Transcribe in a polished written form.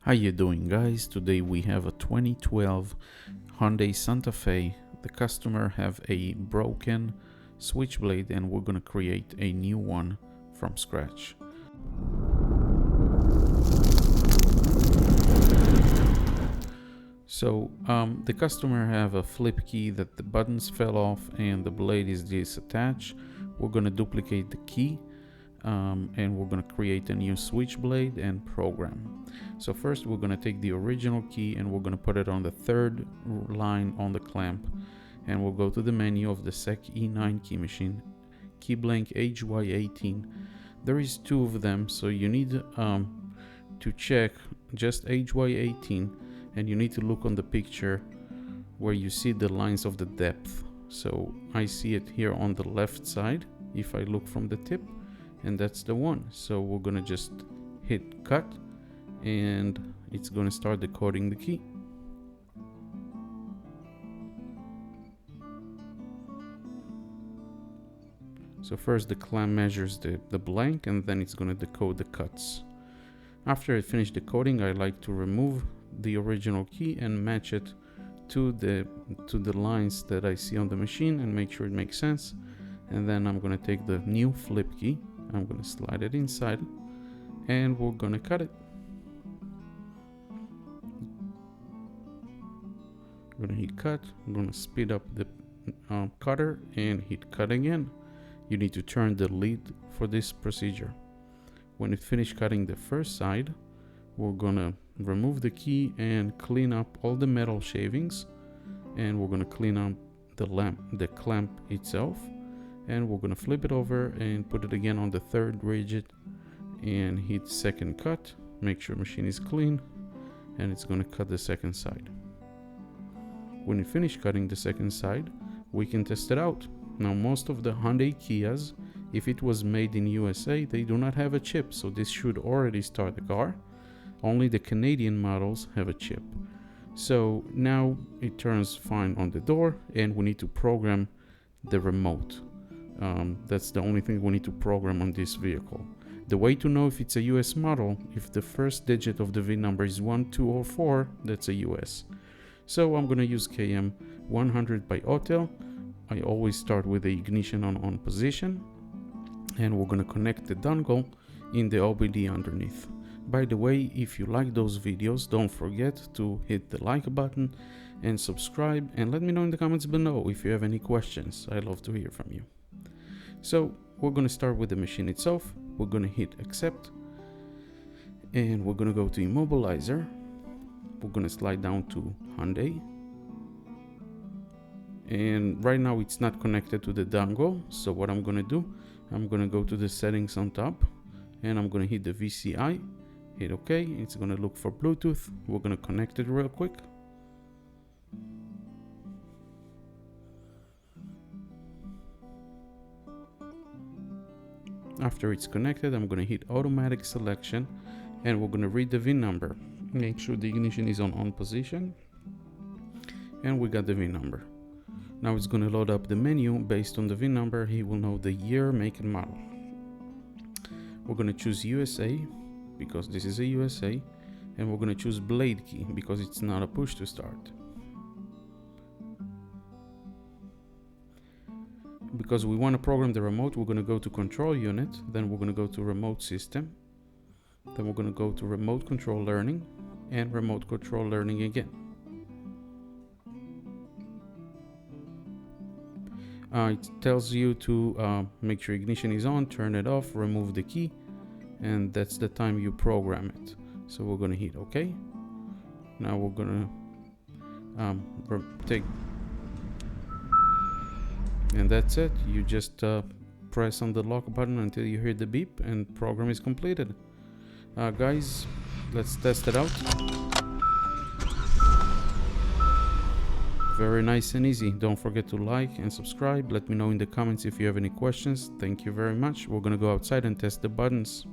How you doing, guys? Today we have a 2012 Hyundai Santa Fe. The customer have a broken switchblade and we're gonna create a new one from scratch. So the customer have a flip key that the buttons fell off and the blade is disattached. We're gonna duplicate the key and we're going to create a new switchblade and program. So first we're going to take the original key and we're going to put it on the third line on the clamp, and we'll go to the menu of the SEC E9 key machine, key blank HY18. There is two of them, so you need to check just HY18, and you need to look on the picture where you see the lines of the depth. So I see it here on the left side if I look from the tip, and that's the one. So we're gonna just hit cut and it's gonna start decoding the key. So first the clamp measures the blank and then it's gonna decode the cuts. After it finished decoding, I like to remove the original key and match it to the lines that I see on the machine and make sure it makes sense. And then I'm gonna take the new flip key, I'm gonna slide it inside and we're gonna cut it. I'm gonna hit cut, I'm gonna speed up the cutter and hit cut again. You need to turn the lead for this procedure. When it finished cutting the first side, we're gonna remove the key and clean up all the metal shavings, and we're gonna clean up the clamp itself. And we're gonna flip it over and put it again on the third rigid and hit second cut. Make sure machine is clean and it's gonna cut the second side. When you finish cutting the second side, we can test it out. Now most of the Hyundai Kias, if it was made in USA, they do not have a chip, so this should already start the car. Only the Canadian models have a chip. So now it turns fine on the door and we need to program the remote. That's the only thing we need to program on this vehicle. The way to know if it's a US model, if the first digit of the VIN number is 1, 2 or 4, that's a US. So I'm gonna use KM100 by Autel. I always start with the ignition on position, and we're gonna connect the dongle in the OBD underneath. By the way, if you like those videos, don't forget to hit the like button and subscribe, and let me know in the comments below if you have any questions. I love to hear from you. So we're going to start with the machine itself. We're going to hit accept and we're going to go to immobilizer. We're going to slide down to Hyundai, and right now it's not connected to the dongle. So what I'm going to do, I'm going to go to the settings on top and I'm going to hit the VCI, hit OK. It's going to look for Bluetooth. We're going to connect it real quick. After it's connected, I'm going to hit automatic selection and we're going to read the VIN number. Make sure the ignition is on position, and we got the VIN number. Now it's going to load up the menu. Based on the VIN number, he will know the year, make and model. We're going to choose USA because this is a USA, and we're going to choose blade key because it's not a push to start. Because we want to program the remote, we're going to go to control unit, then we're going to go to remote system, then we're going to go to remote control learning and remote control learning again. It tells you to make sure ignition is on, turn it off, remove the key, and that's the time you program it. So we're going to hit OK. Now we're going to take, and that's it. You just press on the lock button until you hear the beep and program is completed. Guys, let's test it out. Very nice and easy. Don't forget to like and subscribe. Let me know in the comments if you have any questions. Thank you very much. We're gonna go outside and test the buttons.